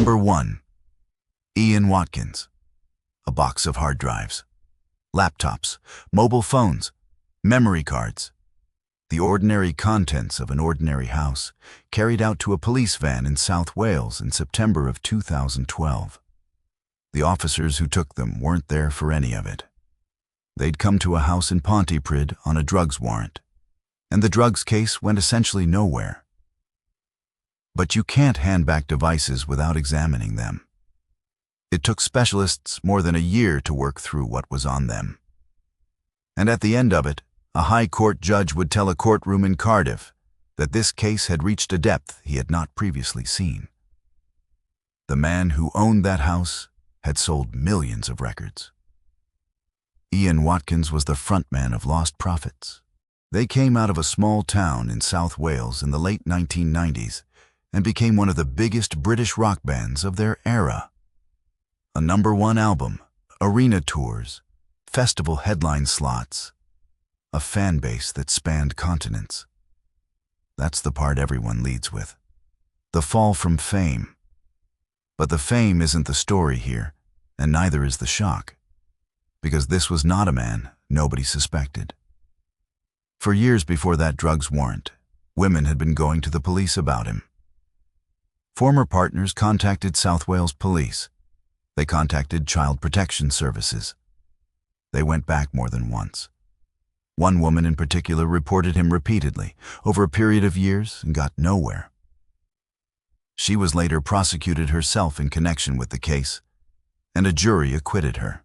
Number 1. Ian Watkins. A box of hard drives, laptops, mobile phones, memory cards. The ordinary contents of an ordinary house, carried out to a police van in South Wales in September of 2012. The officers who took them weren't there for any of it. They'd come to a house in Pontypridd on a drugs warrant, and the drugs case went essentially nowhere. But you can't hand back devices without examining them. It took specialists more than a year to work through what was on them. And at the end of it, a High Court judge would tell a courtroom in Cardiff that this case had reached a depth he had not previously seen. The man who owned that house had sold millions of records. Ian Watkins was the frontman of Lostprophets. They came out of a small town in South Wales in the late 1990s and became one of the biggest British rock bands of their era. A #1 album, arena tours, festival headline slots, a fan base that spanned continents. That's the part everyone leads with. The fall from fame. But the fame isn't the story here, and neither is the shock. Because this was not a man nobody suspected. For years before that drugs warrant, women had been going to the police about him. Former partners contacted South Wales Police. They contacted Child Protection Services. They went back more than once. One woman in particular reported him repeatedly, over a period of years, and got nowhere. She was later prosecuted herself in connection with the case, and a jury acquitted her.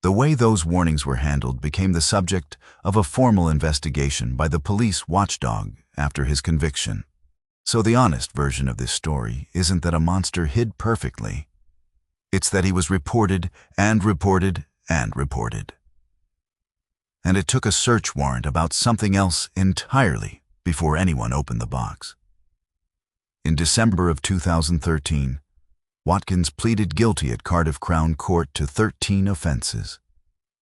The way those warnings were handled became the subject of a formal investigation by the police watchdog after his conviction. So the honest version of this story isn't that a monster hid perfectly. It's that he was reported and reported and reported. And it took a search warrant about something else entirely before anyone opened the box. In December of 2013, Watkins pleaded guilty at Cardiff Crown Court to 13 offences,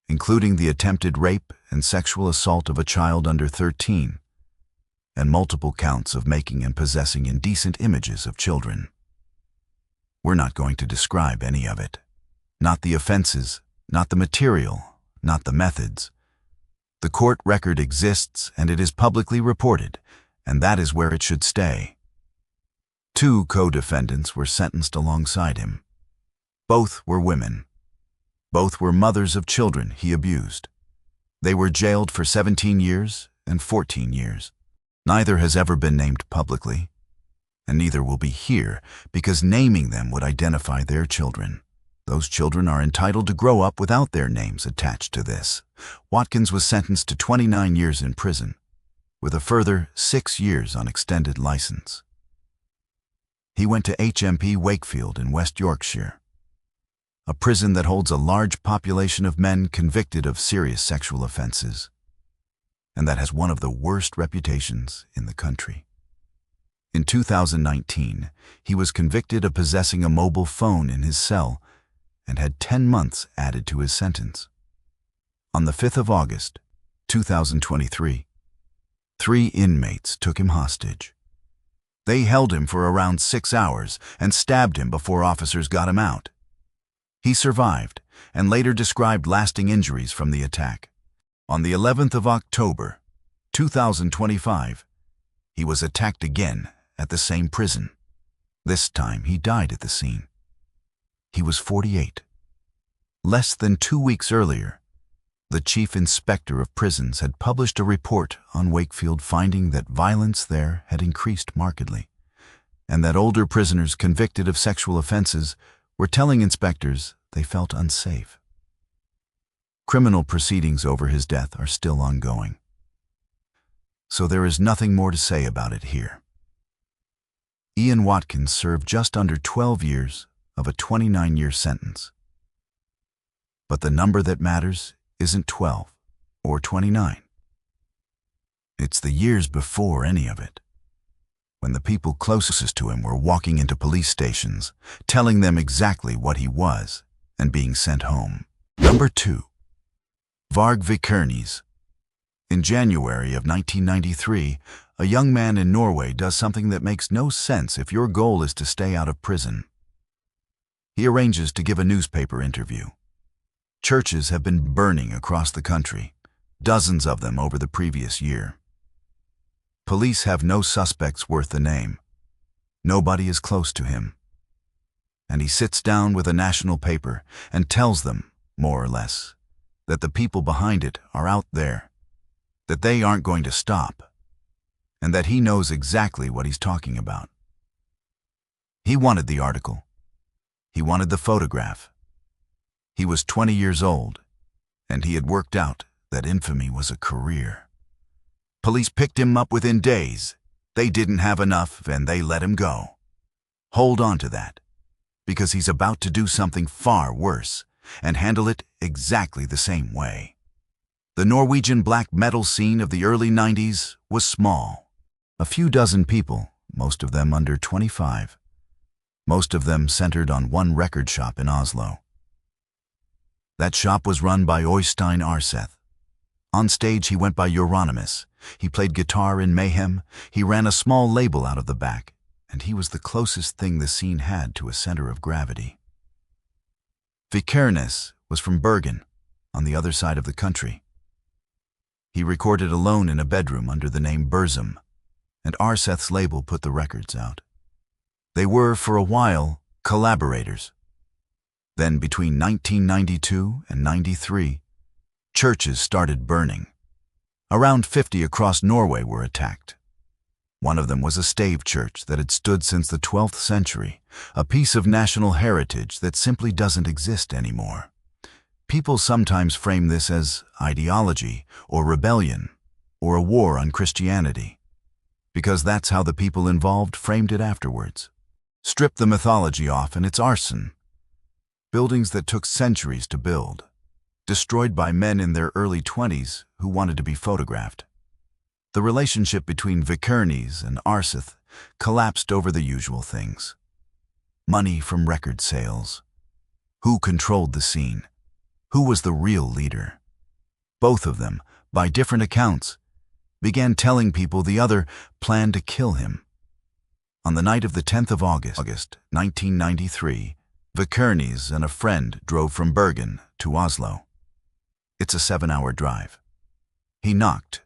including the attempted rape and sexual assault of a child under 13, and multiple counts of making and possessing indecent images of children. We're not going to describe any of it. Not the offenses, not the material, not the methods. The court record exists and it is publicly reported, and that is where it should stay. 2 co-defendants were sentenced alongside him. Both were women. Both were mothers of children he abused. They were jailed for 17 years and 14 years. Neither has ever been named publicly, and neither will be here because naming them would identify their children. Those children are entitled to grow up without their names attached to this. Watkins was sentenced to 29 years in prison, with a further 6 years on extended license. He went to HMP Wakefield in West Yorkshire, a prison that holds a large population of men convicted of serious sexual offences, and that has one of the worst reputations in the country. In 2019, he was convicted of possessing a mobile phone in his cell and had 10 months added to his sentence. On the 5th of August, 2023, 3 inmates took him hostage. They held him for around 6 hours and stabbed him before officers got him out. He survived and later described lasting injuries from the attack. On the 11th of October, 2025, he was attacked again at the same prison. This time he died at the scene. He was 48. Less than 2 weeks earlier, the Chief Inspector of Prisons had published a report on Wakefield finding that violence there had increased markedly, and that older prisoners convicted of sexual offenses were telling inspectors they felt unsafe. Criminal proceedings over his death are still ongoing, so there is nothing more to say about it here. Ian Watkins served just under 12 years of a 29-year sentence. But the number that matters isn't 12 or 29. It's the years before any of it, when the people closest to him were walking into police stations, telling them exactly what he was, and being sent home. Number 2. Varg Vikernes. In January of 1993, a young man in Norway does something that makes no sense if your goal is to stay out of prison. He arranges to give a newspaper interview. Churches have been burning across the country, dozens of them over the previous year. Police have no suspects worth the name. Nobody is close to him. And he sits down with a national paper and tells them, more or less, that the people behind it are out there, that they aren't going to stop, and that he knows exactly what he's talking about. He wanted the article. He wanted the photograph. He was 20 years old, and he had worked out that infamy was a career. Police picked him up within days. They didn't have enough, and they let him go. Hold on to that, because he's about to do something far worse, and handle it exactly the same way. The Norwegian black metal scene of the early 90s was small. A few dozen people, most of them under 25. Most of them centered on one record shop in Oslo. That shop was run by Øystein Arseth. On stage he went by Euronymous. He played guitar in Mayhem. He ran a small label out of the back, and he was the closest thing the scene had to a center of gravity. Vikernes was from Bergen, on the other side of the country. He recorded alone in a bedroom under the name Burzum, and Arseth's label put the records out. They were, for a while, collaborators. Then, between 1992 and 93, churches started burning. Around 50 across Norway were attacked. One of them was a stave church that had stood since the 12th century, a piece of national heritage that simply doesn't exist anymore. People sometimes frame this as ideology or rebellion or a war on Christianity, because that's how the people involved framed it afterwards. Strip the mythology off and it's arson. Buildings that took centuries to build, destroyed by men in their early 20s who wanted to be photographed. The relationship between Vikernes and Arseth collapsed over the usual things. Money from record sales. Who controlled the scene? Who was the real leader? Both of them, by different accounts, began telling people the other planned to kill him. On the night of the 10th of August, 1993, Vikernes and a friend drove from Bergen to Oslo. It's a 7-hour drive. He knocked.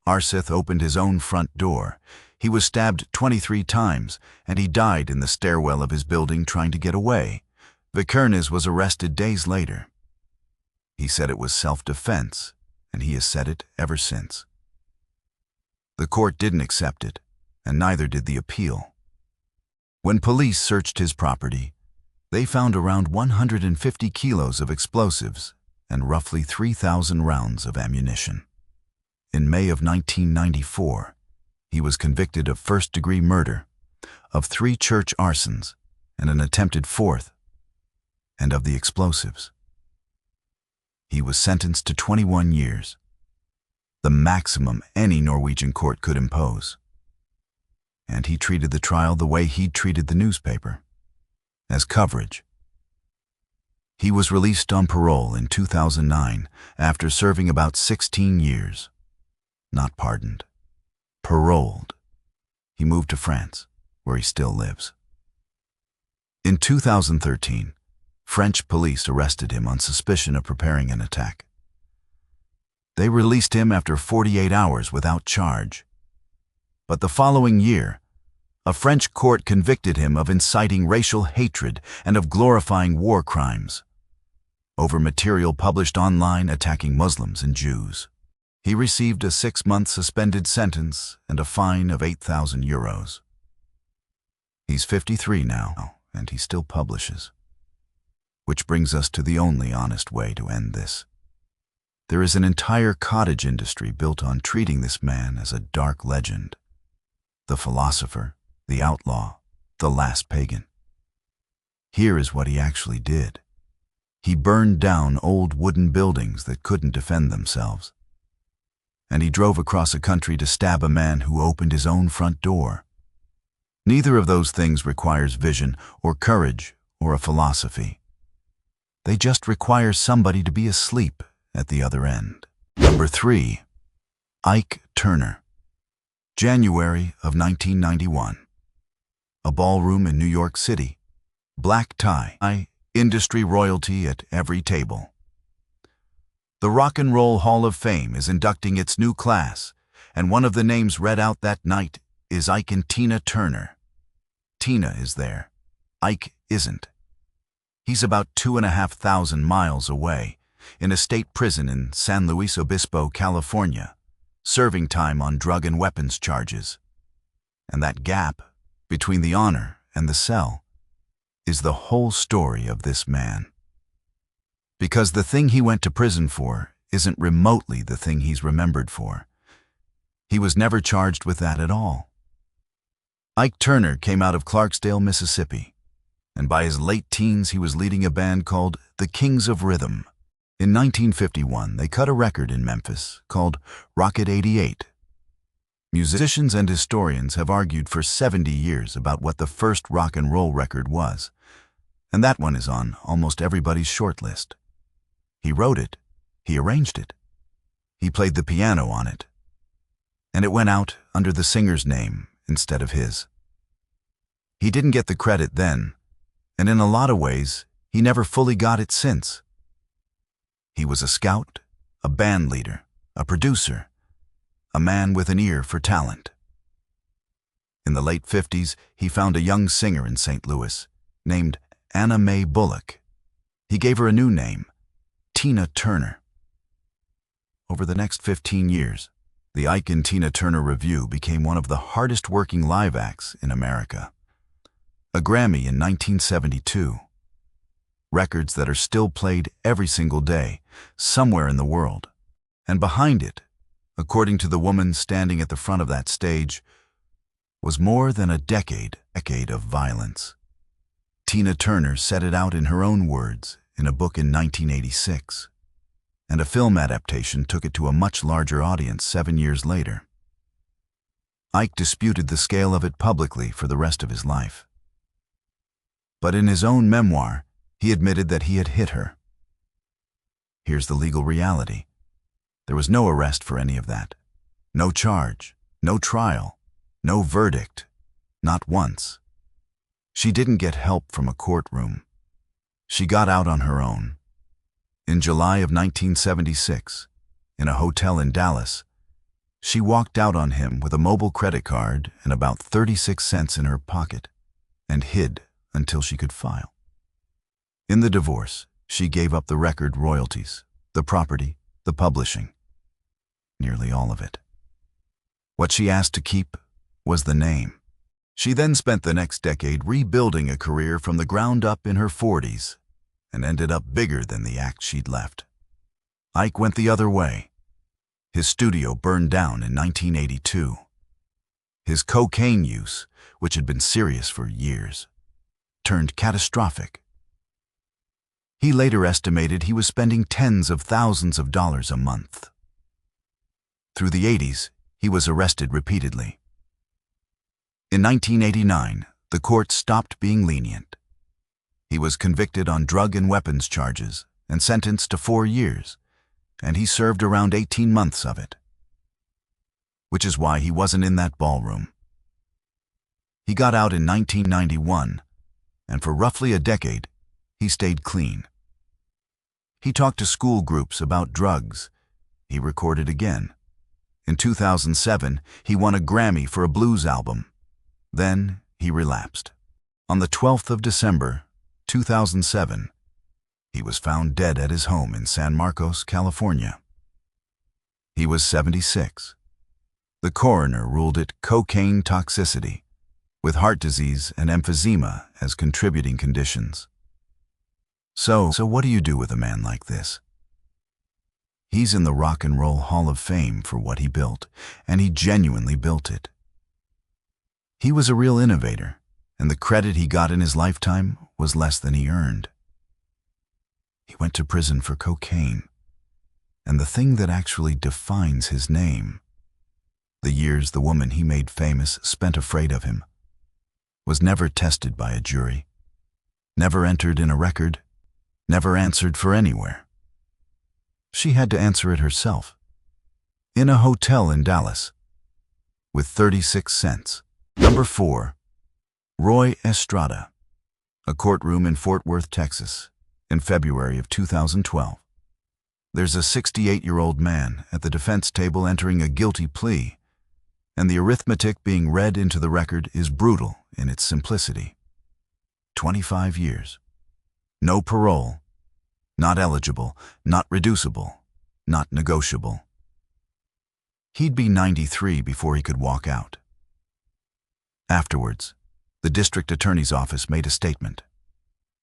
Arseth opened his own front door. He was stabbed 23 times, and he died in the stairwell of his building trying to get away. Vikernes was arrested days later. He said it was self-defense, and he has said it ever since. The court didn't accept it, and neither did the appeal. When police searched his property, they found around 150 kilos of explosives and roughly 3,000 rounds of ammunition. In May of 1994, he was convicted of first-degree murder, of 3 church arsons and an attempted 4th, and of the explosives. He was sentenced to 21 years, the maximum any Norwegian court could impose. And he treated the trial the way he'd treated the newspaper, as coverage. He was released on parole in 2009 after serving about 16 years. Not pardoned. Paroled. He moved to France, where he still lives. In 2013, French police arrested him on suspicion of preparing an attack. They released him after 48 hours without charge. But the following year, a French court convicted him of inciting racial hatred and of glorifying war crimes, over material published online attacking Muslims and Jews. He received a 6-month suspended sentence and a fine of 8,000 euros. He's 53 now, and he still publishes. Which brings us to the only honest way to end this. There is an entire cottage industry built on treating this man as a dark legend. The philosopher, the outlaw, the last pagan. Here is what he actually did. He burned down old wooden buildings that couldn't defend themselves. And he drove across a country to stab a man who opened his own front door. Neither of those things requires vision or courage or a philosophy. They just require somebody to be asleep at the other end. Number 3. Ike Turner. January of 1991. A ballroom in New York City. Black tie, industry royalty at every table. The Rock and Roll Hall of Fame is inducting its new class, and one of the names read out that night is Ike and Tina Turner. Tina is there. Ike isn't. He's about 2,500 miles away, in a state prison in San Luis Obispo, California, serving time on drug and weapons charges. And that gap between the honor and the cell is the whole story of this man. Because the thing he went to prison for isn't remotely the thing he's remembered for. He was never charged with that at all. Ike Turner came out of Clarksdale, Mississippi, and by his late teens he was leading a band called the Kings of Rhythm. In 1951, they cut a record in Memphis called Rocket 88. Musicians and historians have argued for 70 years about what the first rock and roll record was, and that one is on almost everybody's short list. He wrote it, he arranged it, he played the piano on it, and it went out under the singer's name instead of his. He didn't get the credit then, and in a lot of ways, he never fully got it since. He was a scout, a band leader, a producer, a man with an ear for talent. In the late 50s, he found a young singer in St. Louis named Anna Mae Bullock. He gave her a new name, Tina Turner. Over the next 15 years, the Ike and Tina Turner Revue became one of the hardest working live acts in America. A Grammy in 1972. Records that are still played every single day, somewhere in the world. And behind it, according to the woman standing at the front of that stage, was more than a decade of violence. Tina Turner set it out in her own words in a book in 1986, and a film adaptation took it to a much larger audience 7 years later. Ike disputed the scale of it publicly for the rest of his life. But in his own memoir, he admitted that he had hit her. Here's the legal reality. There was no arrest for any of that. No charge, no trial, no verdict, not once. She didn't get help from a courtroom. She got out on her own. In July of 1976, in a hotel in Dallas, she walked out on him with a mobile credit card and about 36 cents in her pocket, and hid until she could file. In the divorce, she gave up the record royalties, the property, the publishing, nearly all of it. What she asked to keep was the name. She then spent the next decade rebuilding a career from the ground up in her 40s and ended up bigger than the act she'd left. Ike went the other way. His studio burned down in 1982. His cocaine use, which had been serious for years, turned catastrophic. He later estimated he was spending tens of thousands of dollars a month. Through the 80s, he was arrested repeatedly. In 1989, the court stopped being lenient. He was convicted on drug and weapons charges and sentenced to 4 years, and he served around 18 months of it. Which is why he wasn't in that ballroom. He got out in 1991, and for roughly a decade, he stayed clean. He talked to school groups about drugs. He recorded again. In 2007, he won a Grammy for a blues album. Then he relapsed. On the 12th of December, 2007, he was found dead at his home in San Marcos, California. He was 76. The coroner ruled it cocaine toxicity, with heart disease and emphysema as contributing conditions. So what do you do with a man like this? He's in the Rock and Roll Hall of Fame for what he built, and he genuinely built it. He was a real innovator, and the credit he got in his lifetime was less than he earned. He went to prison for cocaine, and the thing that actually defines his name, the years the woman he made famous spent afraid of him, was never tested by a jury, never entered in a record, never answered for anywhere. She had to answer it herself, in a hotel in Dallas. with 36 cents. Number 4. Roy Estrada. A courtroom in Fort Worth, Texas, in February of 2012. There's a 68-year-old man at the defense table entering a guilty plea, and the arithmetic being read into the record is brutal in its simplicity. 25 years. No parole. Not eligible, not reducible, not negotiable. He'd be 93 before he could walk out. Afterwards, the district attorney's office made a statement,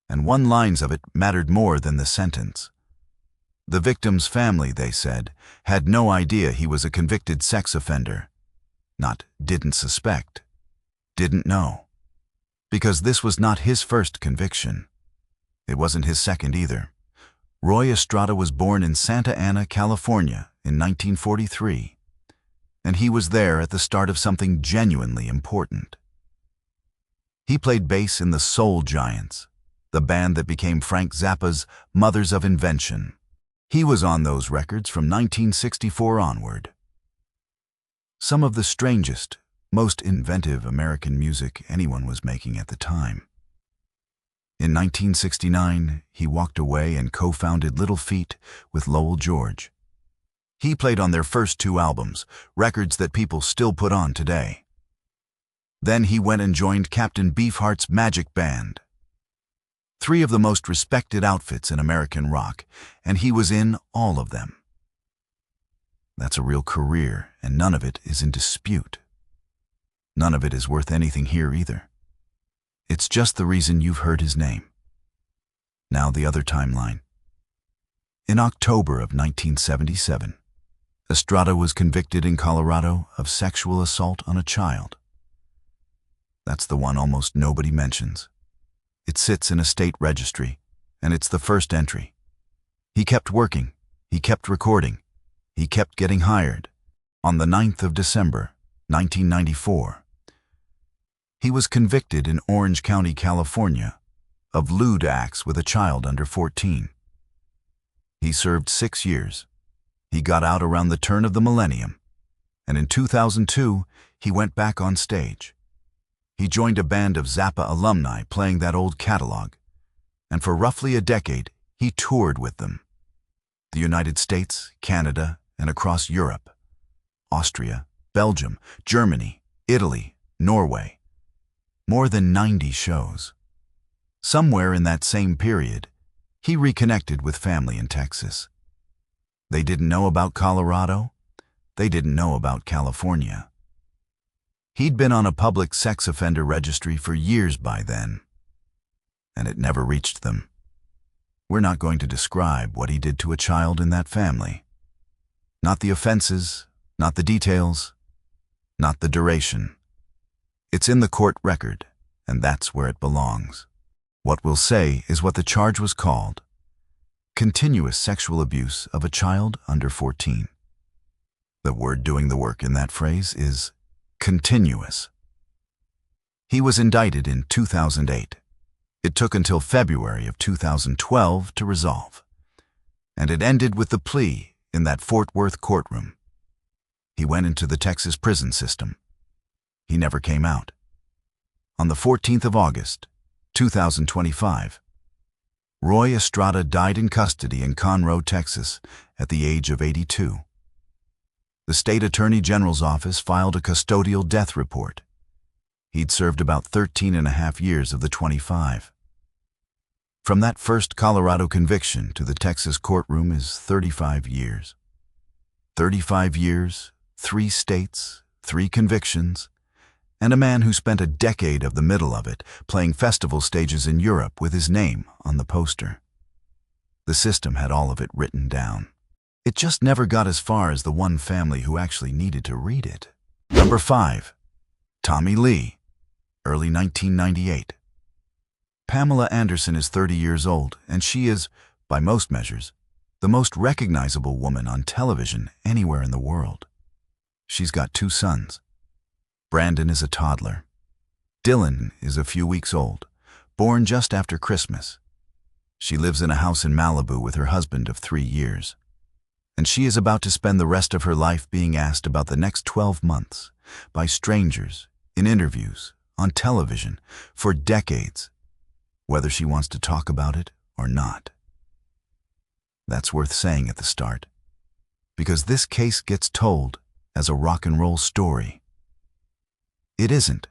and one line of it mattered more than the sentence. The victim's family, they said, had no idea he was a convicted sex offender. Not didn't suspect, didn't know. Because this was not his first conviction. It wasn't his second either. Roy Estrada was born in Santa Ana, California in 1943, and he was there at the start of something genuinely important. He played bass in the Soul Giants, the band that became Frank Zappa's Mothers of Invention. He was on those records from 1964 onward. Some of the strangest, most inventive American music anyone was making at the time. In 1969, he walked away and co-founded Little Feat with Lowell George. He played on their first 2 albums, records that people still put on today. Then he went and joined Captain Beefheart's Magic Band. 3 of the most respected outfits in American rock, and he was in all of them. That's a real career, and none of it is in dispute. None of it is worth anything here either. It's just the reason you've heard his name. Now the other timeline. In October of 1977, Estrada was convicted in Colorado of sexual assault on a child. That's the one almost nobody mentions. It sits in a state registry, and it's the first entry. He kept working, he kept recording, he kept getting hired. On the 9th of December, 1994, he was convicted in Orange County, California, of lewd acts with a child under 14. He served 6 years. He got out around the turn of the millennium, and in 2002, he went back on stage. He joined a band of Zappa alumni playing that old catalog, and for roughly a decade, he toured with them. The United States, Canada, and across Europe, Austria, Belgium, Germany, Italy, Norway. More than 90 shows. Somewhere in that same period, he reconnected with family in Texas. They didn't know about Colorado. They didn't know about California. He'd been on a public sex offender registry for years by then, and it never reached them. We're not going to describe what he did to a child in that family. Not the offenses, not the details, not the duration. It's in the court record, and that's where it belongs. What we'll say is what the charge was called: continuous sexual abuse of a child under 14. The word doing the work in that phrase is continuous. He was indicted in 2008. It took until February of 2012 to resolve, and it ended with the plea in that Fort Worth courtroom. He went into the Texas prison system. He never came out. On the 14th of August, 2025, Roy Estrada died in custody in Conroe, Texas, at the age of 82. The state attorney general's office filed a custodial death report. He'd served about 13 and a half years of the 25. From that first Colorado conviction to the Texas courtroom is 35 years. 35 years, 3 states, 3 convictions, and a man who spent a decade of the middle of it playing festival stages in Europe with his name on the poster. The system had all of it written down. It just never got as far as the one family who actually needed to read it. Number 5. Tommy Lee, early 1998. Pamela Anderson is 30 years old, and she is, by most measures, the most recognizable woman on television anywhere in the world. She's got 2 sons. Brandon is a toddler. Dylan is a few weeks old, born just after Christmas. She lives in a house in Malibu with her husband of 3 years. and she is about to spend the rest of her life being asked about the next 12 months by strangers, in interviews, on television, for decades, whether she wants to talk about it or not. That's worth saying at the start, because this case gets told as a rock and roll story. It isn't.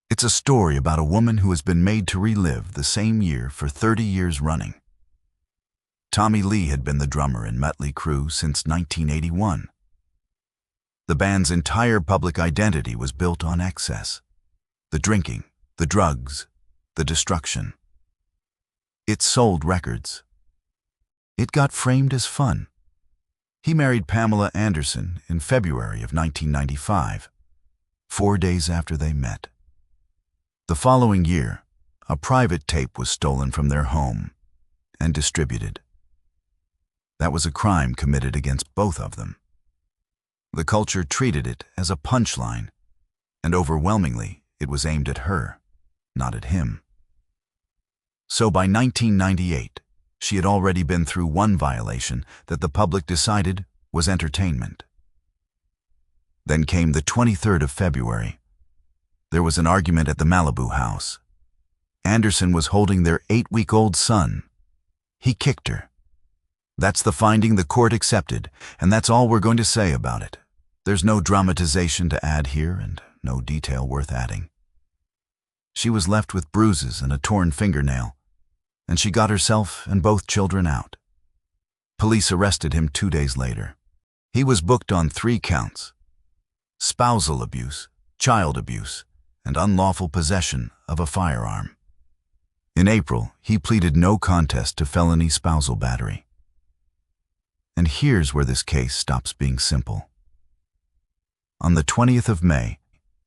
It's a story about a woman who has been made to relive the same year for 30 years running. Tommy Lee had been the drummer in Mötley Crüe since 1981. The band's entire public identity was built on excess. The drinking, the drugs, the destruction. It sold records. It got framed as fun. He married Pamela Anderson in February of 1995, 4 days after they met. The following year, a private tape was stolen from their home and distributed. That was a crime committed against both of them. The culture treated it as a punchline, and overwhelmingly it was aimed at her, not at him. So by 1998, she had already been through one violation that the public decided was entertainment. Then came the 23rd of February. There was an argument at the Malibu house. Anderson was holding their 8-week-old son. He kicked her. That's the finding the court accepted, and that's all we're going to say about it. There's no dramatization to add here and no detail worth adding. She was left with bruises and a torn fingernail, and she got herself and both children out. Police arrested him 2 days later. He was booked on 3 counts: spousal abuse, child abuse, and unlawful possession of a firearm. In April, he pleaded no contest to felony spousal battery. And here's where this case stops being simple. On the 20th of May,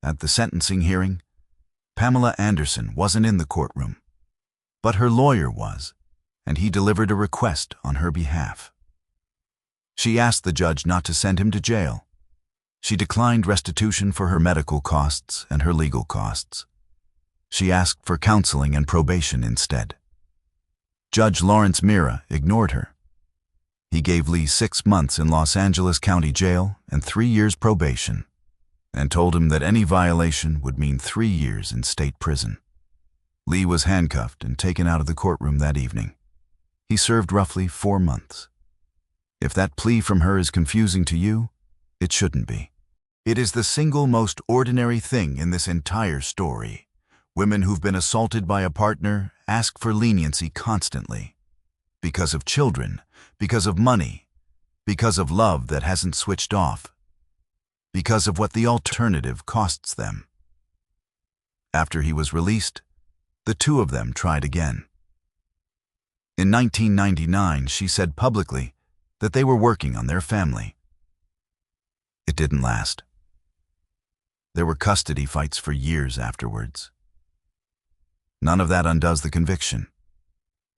at the sentencing hearing, Pamela Anderson wasn't in the courtroom, but her lawyer was, and he delivered a request on her behalf. She asked the judge not to send him to jail. She declined restitution for her medical costs and her legal costs. She asked for counseling and probation instead. Judge Lawrence Mira ignored her. He gave Lee 6 months in Los Angeles County Jail and 3 years probation, and told him that any violation would mean 3 years in state prison. Lee was handcuffed and taken out of the courtroom that evening. He served roughly 4 months. If that plea from her is confusing to you, it shouldn't be. It is the single most ordinary thing in this entire story. Women who've been assaulted by a partner ask for leniency constantly. Because of children, because of money, because of love that hasn't switched off, because of what the alternative costs them. After he was released, the 2 of them tried again. In 1999, she said publicly that they were working on their family. It didn't last. There were custody fights for years afterwards. None of that undoes the conviction.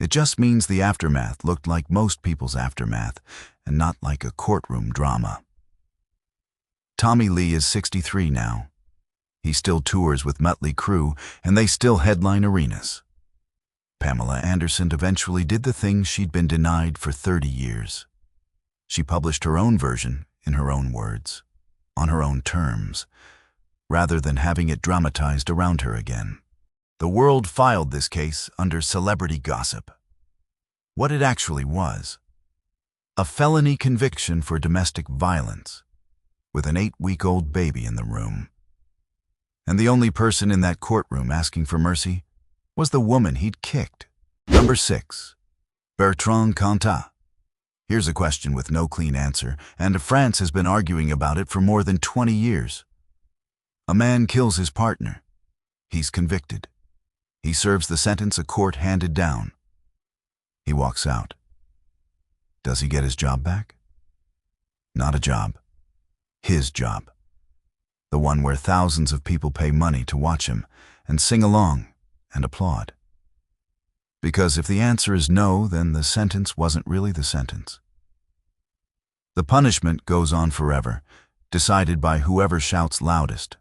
It just means the aftermath looked like most people's aftermath and not like a courtroom drama. Tommy Lee is 63 now. He still tours with Mötley Crüe, and they still headline arenas. Pamela Anderson eventually did the thing she'd been denied for 30 years. She published her own version in her own words, on her own terms, rather than having it dramatized around her again. The world filed this case under celebrity gossip. What it actually was: a felony conviction for domestic violence, with an 8-week-old baby in the room. And the only person in that courtroom asking for mercy was the woman he'd kicked. Number 6. Bertrand Cantat. Here's a question with no clean answer, and France has been arguing about it for more than 20 years. A man kills his partner. He's convicted. He serves the sentence a court handed down. He walks out. Does he get his job back? Not a job. His job. The one where thousands of people pay money to watch him and sing along and applaud. Because if the answer is no, then the sentence wasn't really the sentence. The punishment goes on forever, decided by whoever shouts loudest.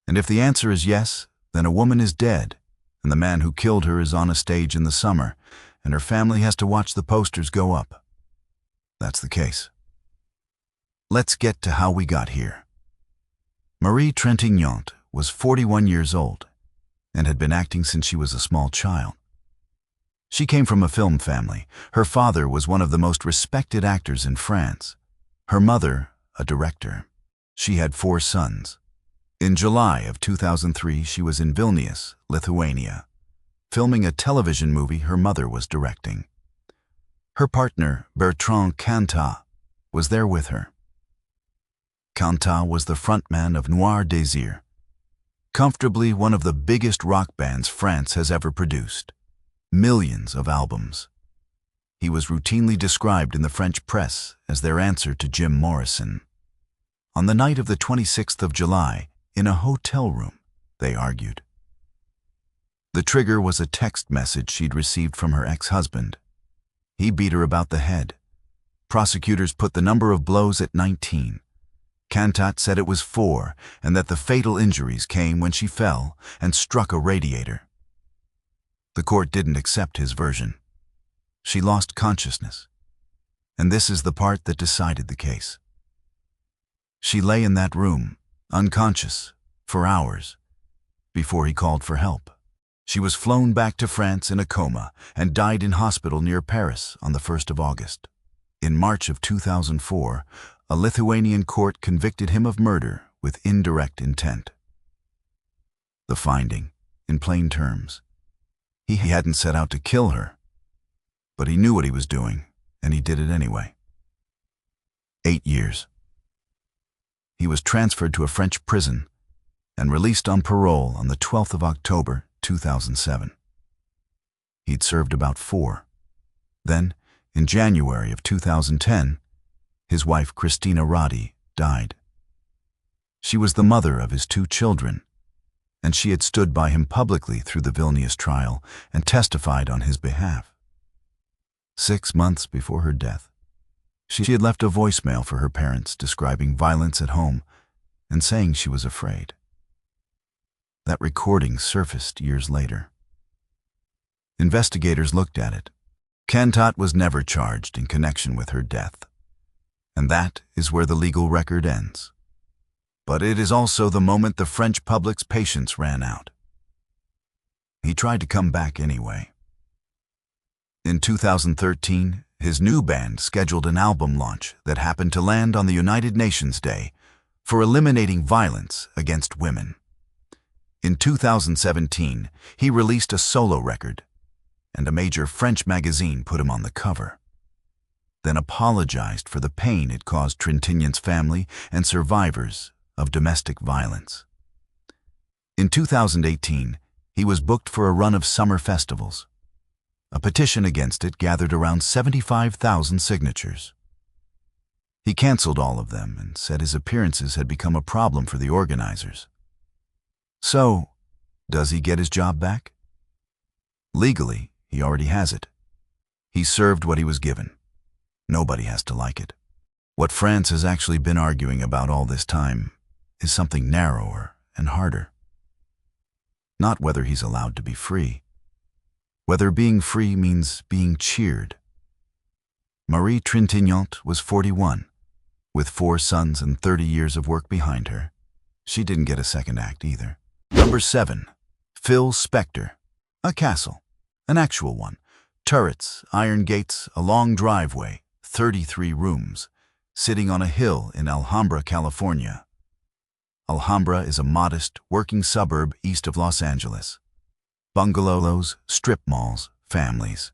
And if the answer is yes, then a woman is dead, and the man who killed her is on a stage in the summer, and her family has to watch the posters go up. That's the case. Let's get to how we got here. Marie Trintignant was 41 years old and had been acting since she was a small child. She came from a film family. Her father was one of the most respected actors in France. Her mother, a director. She had 4 sons. In July of 2003, she was in Vilnius, Lithuania, filming a television movie her mother was directing. Her partner, Bertrand Cantat, was there with her. Cantat was the frontman of Noir Désir, comfortably one of the biggest rock bands France has ever produced. Millions of albums. He was routinely described in the French press as their answer to Jim Morrison. On the night of the 26th of July, in a hotel room, they argued. The trigger was a text message she'd received from her ex-husband. He beat her about the head. Prosecutors put the number of blows at 19. Cantat said it was 4 and that the fatal injuries came when she fell and struck a radiator. The court didn't accept his version. She lost consciousness. And this is the part that decided the case. She lay in that room, unconscious, for hours, before he called for help. She was flown back to France in a coma and died in hospital near Paris on the 1st of August. In March of 2004, a Lithuanian court convicted him of murder with indirect intent. The finding, in plain terms, he hadn't set out to kill her, but he knew what he was doing, and he did it anyway. 8 years. He was transferred to a French prison and released on parole on the 12th of October, 2007. He'd served about 4. Then, in January of 2010, his wife Christina Roddy died. She was the mother of his 2 children, and she had stood by him publicly through the Vilnius trial and testified on his behalf. 6 months before her death, she had left a voicemail for her parents describing violence at home and saying she was afraid. That recording surfaced years later. Investigators looked at it. Cantat was never charged in connection with her death, and that is where the legal record ends. But it is also the moment the French public's patience ran out. He tried to come back anyway. In 2013, his new band scheduled an album launch that happened to land on the United Nations Day for eliminating violence against women. In 2017, he released a solo record, and a major French magazine put him on the cover, then apologized for the pain it caused Trintignant's family and survivors of domestic violence. In 2018, he was booked for a run of summer festivals. A petition against it gathered around 75,000 signatures. He canceled all of them and said his appearances had become a problem for the organizers. So, does he get his job back? Legally, he already has it. He served what he was given. Nobody has to like it. What France has actually been arguing about all this time is something narrower and harder. Not whether he's allowed to be free. Whether being free means being cheered. Marie Trintignant was 41, with 4 sons and 30 years of work behind her. She didn't get a second act either. Number 7. Phil Spector. A castle. An actual one. Turrets, iron gates, a long driveway, 33 rooms, sitting on a hill in Alhambra, California. Alhambra is a modest, working suburb east of Los Angeles. Bungalows, strip malls, families.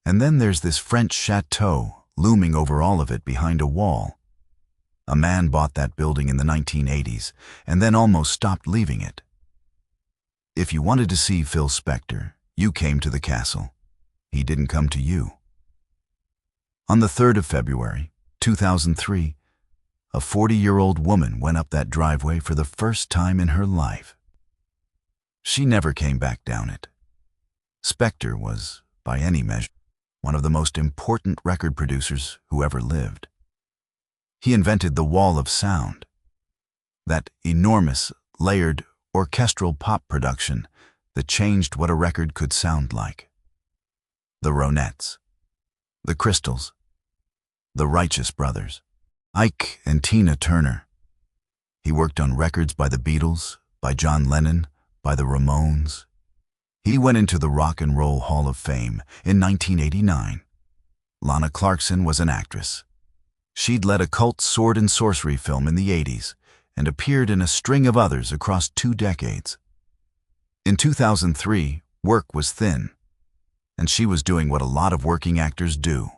And then there's this French chateau looming over all of it behind a wall. A man bought that building in the 1980s and then almost stopped leaving it. If you wanted to see Phil Spector, you came to the castle. He didn't come to you. On the 3rd of February, 2003, a 40-year-old woman went up that driveway for the first time in her life. She never came back down it. Spector was, by any measure, one of the most important record producers who ever lived. He invented the wall of sound, that enormous, layered, orchestral pop production that changed what a record could sound like. The Ronettes, the Crystals, The Righteous Brothers. Ike and Tina Turner. He worked on records by the Beatles, by John Lennon, by the Ramones. He went into the Rock and Roll Hall of Fame in 1989. Lana Clarkson was an actress. She'd led a cult sword and sorcery film in the 80s and appeared in a string of others across 2 decades. In 2003, work was thin, and she was doing what a lot of working actors do.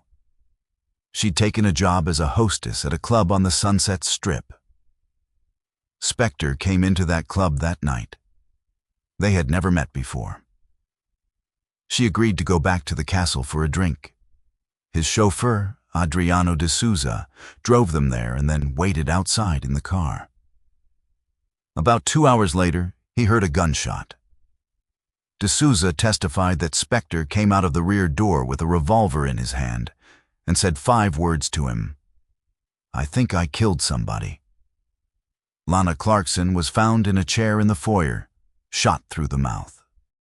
She'd taken a job as a hostess at a club on the Sunset Strip. Spectre came into that club that night. They had never met before. She agreed to go back to the castle for a drink. His chauffeur, Adriano de Souza, drove them there and then waited outside in the car. About 2 hours later, he heard a gunshot. De Souza testified that Spectre came out of the rear door with a revolver in his hand and said 5 words to him. "I think I killed somebody." Lana Clarkson was found in a chair in the foyer, shot through the mouth.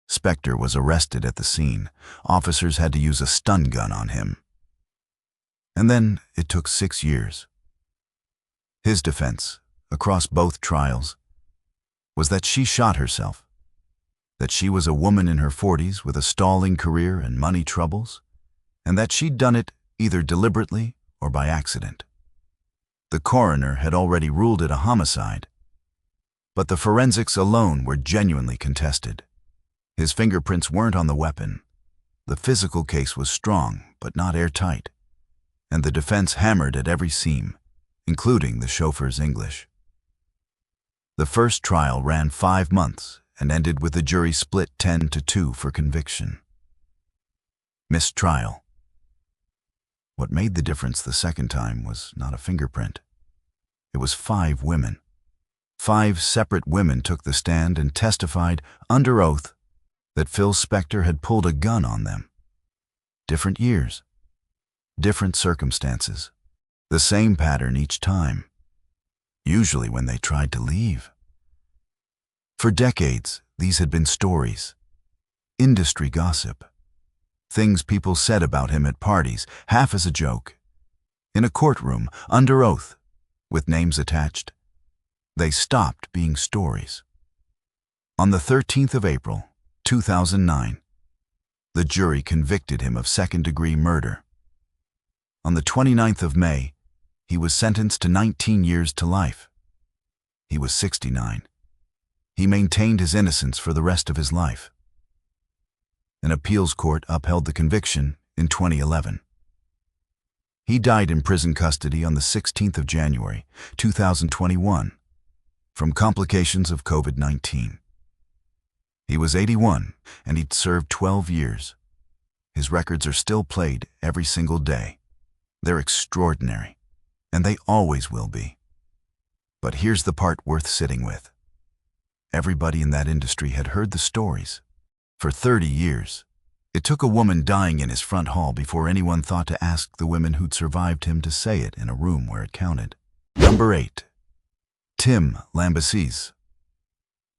Spectre was arrested at the scene. Officers had to use a stun gun on him. And then it took 6 years. His defense, across both trials, was that she shot herself, that she was a woman in her 40s with a stalling career and money troubles, and that she'd done it either deliberately or by accident. The coroner had already ruled it a homicide, but the forensics alone were genuinely contested. His fingerprints weren't on the weapon. The physical case was strong, but not airtight, and the defense hammered at every seam, including the chauffeur's English. The first trial ran 5 months and ended with the jury split 10-2 for conviction. Mistrial. What made the difference the second time was not a fingerprint. It was 5 women. 5 separate women took the stand and testified under oath that Phil Spector had pulled a gun on them. Different years, different circumstances, the same pattern each time, usually when they tried to leave. For decades, these had been stories, industry gossip, things people said about him at parties, half as a joke. In a courtroom, under oath, with names attached, they stopped being stories. On the 13th of April, 2009, the jury convicted him of second-degree murder. On the 29th of May, he was sentenced to 19 years to life. He was 69. He maintained his innocence for the rest of his life. An appeals court upheld the conviction in 2011. He died in prison custody on the 16th of January, 2021, from complications of COVID-19. He was 81, and he'd served 12 years. His records are still played every single day. They're extraordinary, and they always will be. But here's the part worth sitting with. Everybody in that industry had heard the stories. For 30 years, it took a woman dying in his front hall before anyone thought to ask the women who'd survived him to say it in a room where it counted. Number 8. Tim Lambesis.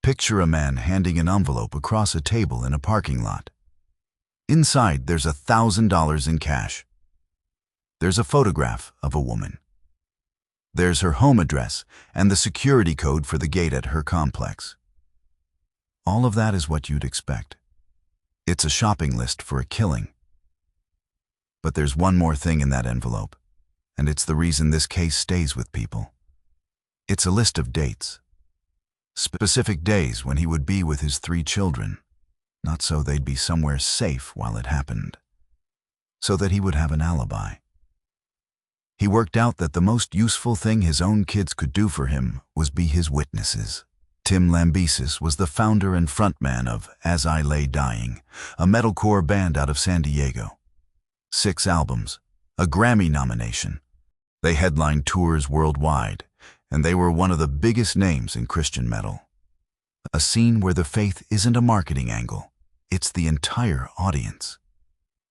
Picture a man handing an envelope across a table in a parking lot. Inside, there's $1,000 in cash. There's a photograph of a woman. There's her home address and the security code for the gate at her complex. All of that is what you'd expect. It's a shopping list for a killing. But there's one more thing in that envelope, and it's the reason this case stays with people. It's a list of dates. Specific days when he would be with his 3 children, not so they'd be somewhere safe while it happened, so that he would have an alibi. He worked out that the most useful thing his own kids could do for him was be his witnesses. Tim Lambesis was the founder and frontman of As I Lay Dying, a metalcore band out of San Diego. 6 albums, a Grammy nomination. They headlined tours worldwide, and they were one of the biggest names in Christian metal. A scene where the faith isn't a marketing angle, it's the entire audience.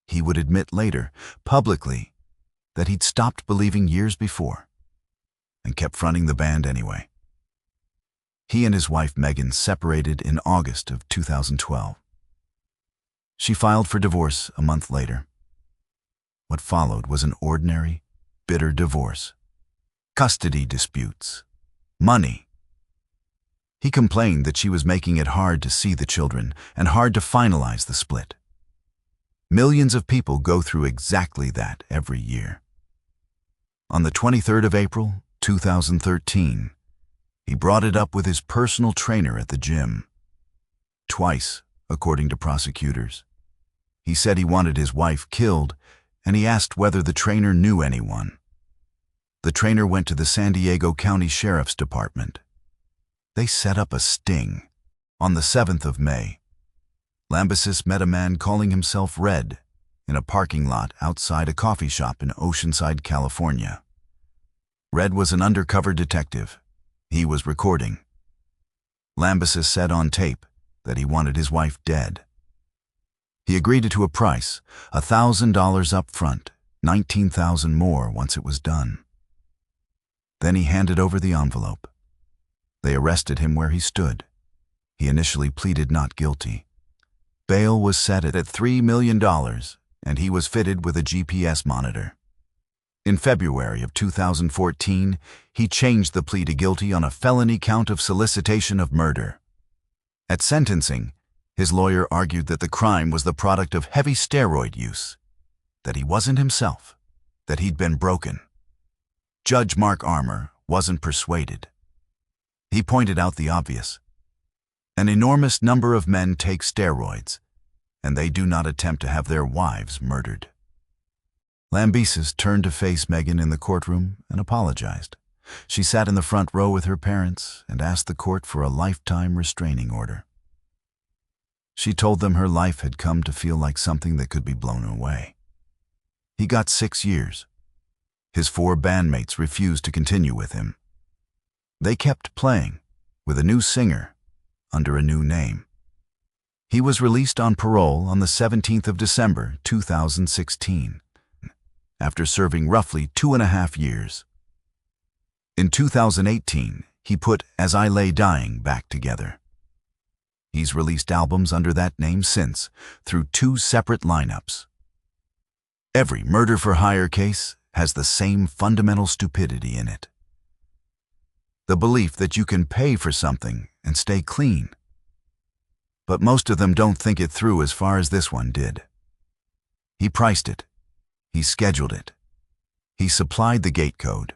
He would admit later, publicly, that he'd stopped believing years before, and kept fronting the band anyway. He and his wife Megan separated in August of 2012. She filed for divorce a month later. What followed was an ordinary, bitter divorce, custody disputes, money. He complained that she was making it hard to see the children and hard to finalize the split. Millions of people go through exactly that every year. On the 23rd of April, 2013, he brought it up with his personal trainer at the gym. Twice, according to prosecutors. He said he wanted his wife killed, and he asked whether the trainer knew anyone. The trainer went to the San Diego County Sheriff's Department. They set up a sting. On the 7th of May, Lambesis met a man calling himself Red in a parking lot outside a coffee shop in Oceanside, California. Red was an undercover detective. He was recording. Lambesis said on tape that he wanted his wife dead. He agreed to a price, $1,000 up front, $19,000 more once it was done. Then he handed over the envelope. They arrested him where he stood. He initially pleaded not guilty. Bail was set at $3 million, and he was fitted with a GPS monitor. In February of 2014, he changed the plea to guilty on a felony count of solicitation of murder. At sentencing, his lawyer argued that the crime was the product of heavy steroid use, that he wasn't himself, that he'd been broken. Judge Mark Armour wasn't persuaded. He pointed out the obvious. An enormous number of men take steroids, and they do not attempt to have their wives murdered. Lambesis turned to face Megan in the courtroom and apologized. She sat in the front row with her parents and asked the court for a lifetime restraining order. She told them her life had come to feel like something that could be blown away. He got 6 years. His 4 bandmates refused to continue with him. They kept playing, with a new singer, under a new name. He was released on parole on the 17th of December, 2016, after serving roughly 2.5 years. In 2018, he put As I Lay Dying back together. He's released albums under that name since, through 2 separate lineups. Every murder-for-hire case has the same fundamental stupidity in it. The belief that you can pay for something and stay clean. But most of them don't think it through as far as this one did. He priced it. He scheduled it. He supplied the gate code.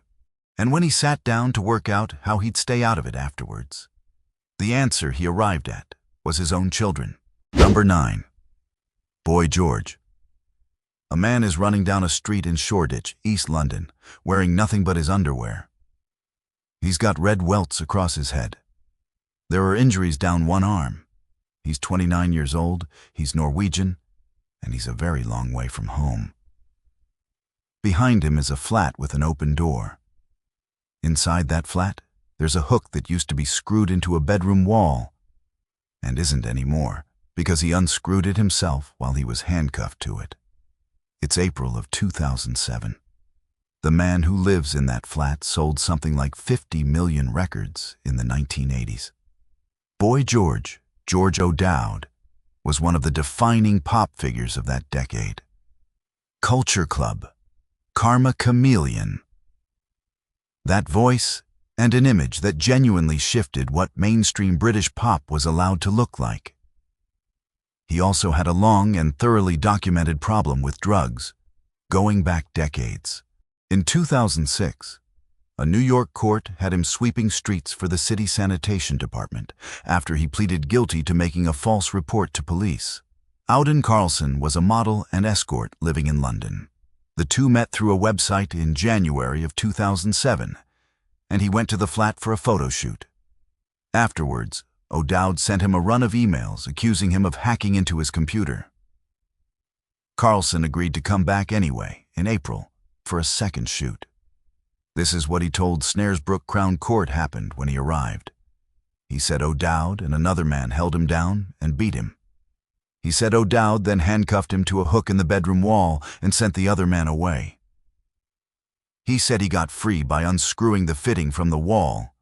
And when he sat down to work out how he'd stay out of it afterwards, the answer he arrived at was his own children. Number 9. Boy George. A man is running down a street in Shoreditch, East London, wearing nothing but his underwear. He's got red welts across his head. There are injuries down one arm. He's 29 years old, he's Norwegian, and he's a very long way from home. Behind him is a flat with an open door. Inside that flat, there's a hook that used to be screwed into a bedroom wall, and isn't anymore, because he unscrewed it himself while he was handcuffed to it. It's April of 2007. The man who lives in that flat sold something like 50 million records in the 1980s. Boy George, George O'Dowd, was one of the defining pop figures of that decade. Culture Club, Karma Chameleon. That voice and an image that genuinely shifted what mainstream British pop was allowed to look like. He also had a long and thoroughly documented problem with drugs, going back decades. In 2006, a New York court had him sweeping streets for the city sanitation department after he pleaded guilty to making a false report to police. Auden Carlson was a model and escort living in London. The two met through a website in January of 2007, and he went to the flat for a photo shoot. Afterwards, O'Dowd sent him a run of emails accusing him of hacking into his computer. Carlson agreed to come back anyway, in April, for a second shoot. This is what he told Snaresbrook Crown Court happened when he arrived. He said O'Dowd and another man held him down and beat him. He said O'Dowd then handcuffed him to a hook in the bedroom wall and sent the other man away. He said he got free by unscrewing the fitting from the wall,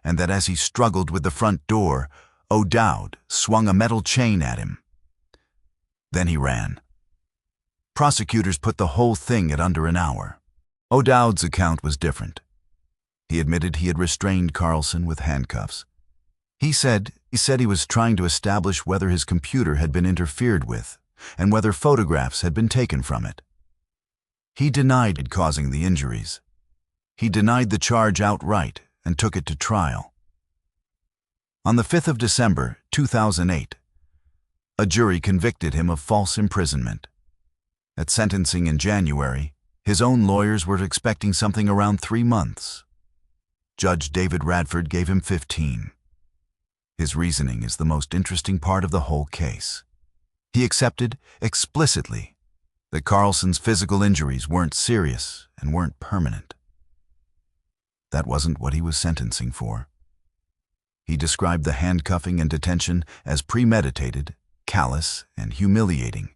and that as he struggled with the front door, O'Dowd swung a metal chain at him. Then he ran. Prosecutors put the whole thing at under an hour. O'Dowd's account was different. He admitted he had restrained Carlson with handcuffs. He said he was trying to establish whether his computer had been interfered with and whether photographs had been taken from it. He denied causing the injuries. He denied the charge outright and took it to trial. On the 5th of December, 2008, a jury convicted him of false imprisonment. At sentencing in January, his own lawyers were expecting something around 3 months. Judge David Radford gave him 15. His reasoning is the most interesting part of the whole case. He accepted explicitly that Carlson's physical injuries weren't serious and weren't permanent. That wasn't what he was sentencing for. He described the handcuffing and detention as premeditated, callous, and humiliating,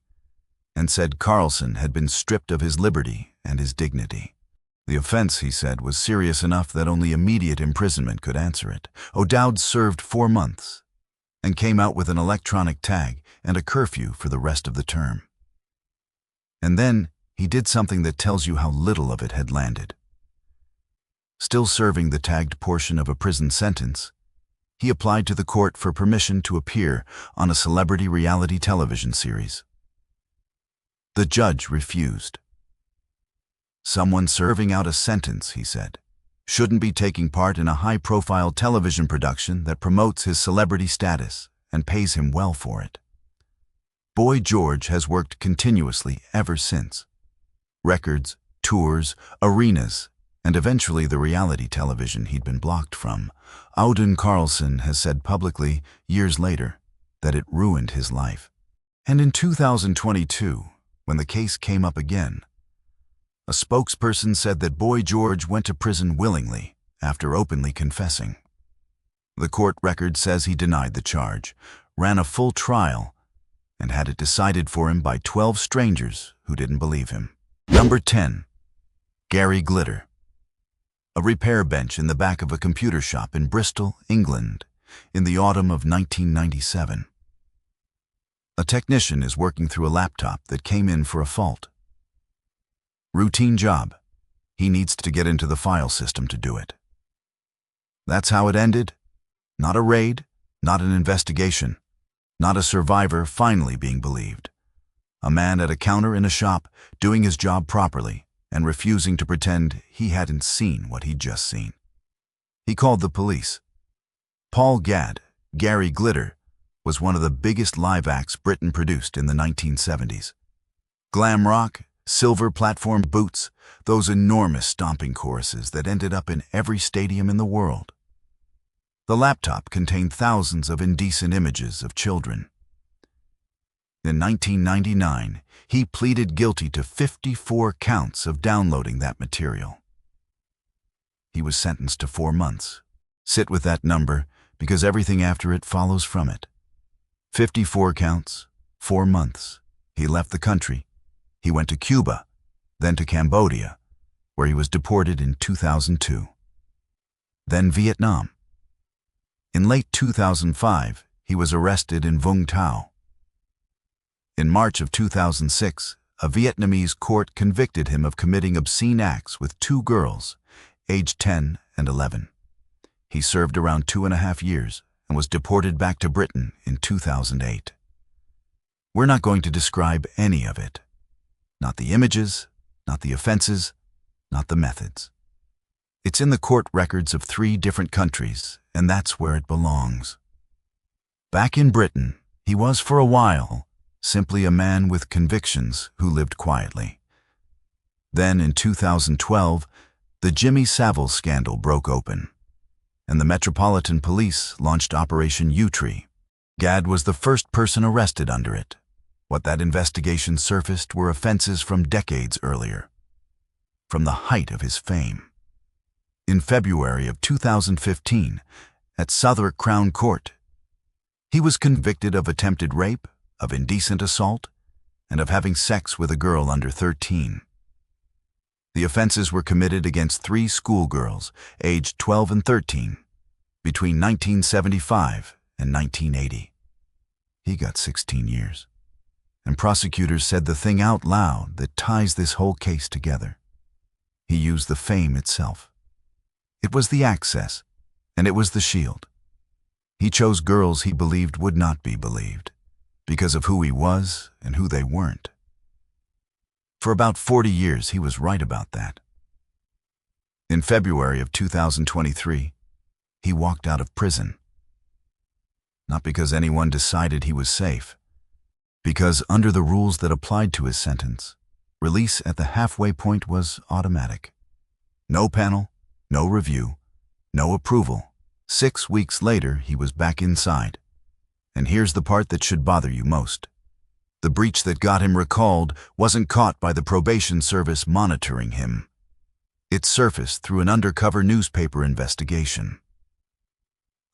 and said Carlson had been stripped of his liberty and his dignity. The offense, he said, was serious enough that only immediate imprisonment could answer it. O'Dowd served 4 months and came out with an electronic tag and a curfew for the rest of the term. And then he did something that tells you how little of it had landed. Still serving the tagged portion of a prison sentence, he applied to the court for permission to appear on a celebrity reality television series. The judge refused. Someone serving out a sentence, he said, shouldn't be taking part in a high-profile television production that promotes his celebrity status and pays him well for it. Boy George has worked continuously ever since. Records, tours, arenas, and eventually the reality television he'd been blocked from. Audun Carlson has said publicly, years later, that it ruined his life. And in 2022, when the case came up again, a spokesperson said that Boy George went to prison willingly after openly confessing. The court record says he denied the charge, ran a full trial, and had it decided for him by 12 strangers who didn't believe him. Number 10. Gary Glitter. A repair bench in the back of a computer shop in Bristol, England, in the autumn of 1997. A technician is working through a laptop that came in for a fault. Routine job. He needs to get into the file system to do it. That's how it ended. Not a raid, not an investigation, not a survivor finally being believed. A man at a counter in a shop doing his job properly and refusing to pretend he hadn't seen what he'd just seen. He called the police. Paul Gadd, Gary Glitter, was one of the biggest live acts Britain produced in the 1970s. Glam rock, silver platform boots, those enormous stomping choruses that ended up in every stadium in the world. The laptop contained thousands of indecent images of children. In 1999, he pleaded guilty to 54 counts of downloading that material. He was sentenced to 4 months. Sit with that number, because everything after it follows from it. 54 counts, 4 months. He left the country. He went to Cuba, then to Cambodia, where he was deported in 2002. Then Vietnam. In late 2005, he was arrested in Vung Tau. In March of 2006, a Vietnamese court convicted him of committing obscene acts with 2 girls, aged 10 and 11. He served around 2.5 years and was deported back to Britain in 2008. We're not going to describe any of it. Not the images, not the offenses, not the methods. It's in the court records of 3 different countries, and that's where it belongs. Back in Britain, he was for a while simply a man with convictions who lived quietly. Then in 2012, the Jimmy Savile scandal broke open, and the Metropolitan Police launched Operation U-Tree. Gadd was the first person arrested under it. What that investigation surfaced were offenses from decades earlier, from the height of his fame. In February of 2015, at Southwark Crown Court, he was convicted of attempted rape, of indecent assault, and of having sex with a girl under 13. The offenses were committed against 3 schoolgirls, aged 12 and 13, between 1975 and 1980. He got 16 years. And prosecutors said the thing out loud that ties this whole case together. He used the fame itself. It was the access, and it was the shield. He chose girls he believed would not be believed, because of who he was and who they weren't. For about 40 years, he was right about that. In February of 2023, he walked out of prison. Not because anyone decided he was safe, because under the rules that applied to his sentence, release at the halfway point was automatic. No panel, no review, no approval. 6 weeks later, he was back inside. And here's the part that should bother you most. The breach that got him recalled wasn't caught by the probation service monitoring him. It surfaced through an undercover newspaper investigation.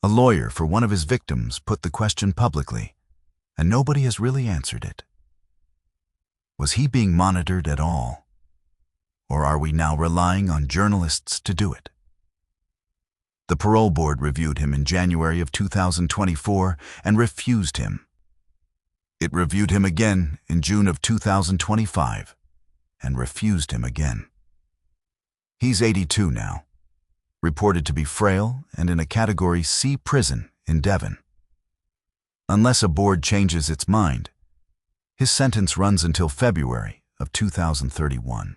A lawyer for one of his victims put the question publicly, and nobody has really answered it. Was he being monitored at all? Or are we now relying on journalists to do it? The parole board reviewed him in January of 2024 and refused him. It reviewed him again in June of 2025 and refused him again. He's 82 now, reported to be frail and in a Category C prison in Devon. Unless a board changes its mind, his sentence runs until February of 2031.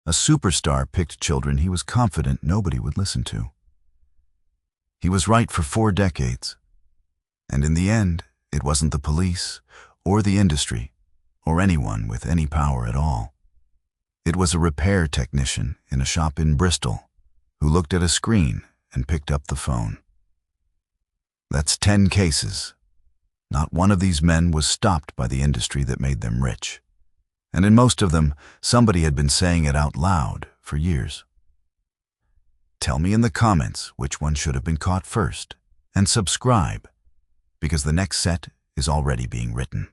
A superstar picked children he was confident nobody would listen to. He was right for 4 decades. And in the end, it wasn't the police or the industry or anyone with any power at all. It was a repair technician in a shop in Bristol who looked at a screen and picked up the phone. That's 10 cases. Not one of these men was stopped by the industry that made them rich. And in most of them, somebody had been saying it out loud for years. Tell me in the comments which one should have been caught first, and subscribe, because the next set is already being written.